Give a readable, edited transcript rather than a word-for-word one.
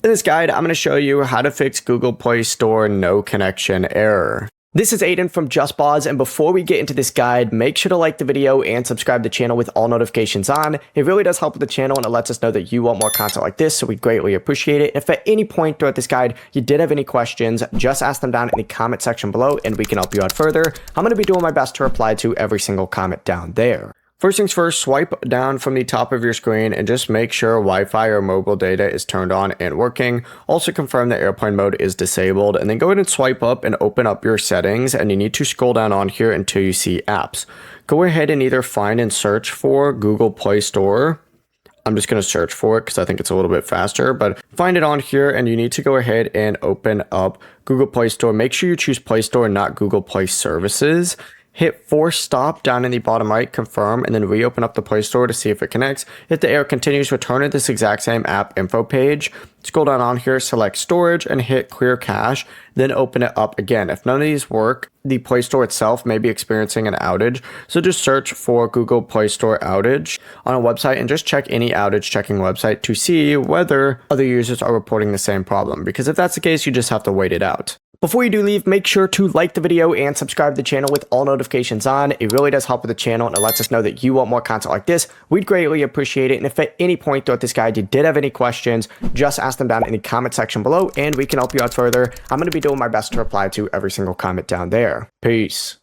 In this guide, I'm going to show you how to fix Google Play Store no connection error. This is Aiden from JustPause, and before we get into this guide, make sure to like the video and subscribe to the channel with all notifications on. It really does help with the channel, and it lets us know that you want more content like this, so we greatly appreciate it. If at any point throughout this guide you did have any questions, just ask them down in the comment section below, and we can help you out further. I'm going to be doing my best to reply to every single comment down there. First things first, swipe down from the top of your screen and just make sure Wi-Fi or mobile data is turned on and working. Also confirm that airplane mode is disabled, and then go ahead and swipe up and open up your settings, and you need to scroll down on here until you see apps. Go ahead and either find and search for Google Play Store. I'm just going to search for it because I think it's a little bit faster, but find it on here, and you need to go ahead and open up Google Play Store. Make sure you choose Play Store, not Google Play Services. Hit force stop down in the bottom right, confirm, and then reopen up the Play Store to see if it connects. If the error continues, return to this exact same app info page. Scroll down on here, select storage, and hit clear cache, then open it up again. If none of these work, the Play Store itself may be experiencing an outage, so just search for Google Play Store outage on a website and just check any outage checking website to see whether other users are reporting the same problem, because if that's the case, you just have to wait it out. Before you do leave, make sure to like the video and subscribe to the channel with all notifications on. It really does help with the channel, and it lets us know that you want more content like this. We'd greatly appreciate it. And if at any point throughout this guide you did have any questions, just ask them down in the comment section below, and we can help you out further. I'm going to be doing my best to reply to every single comment down there. Peace.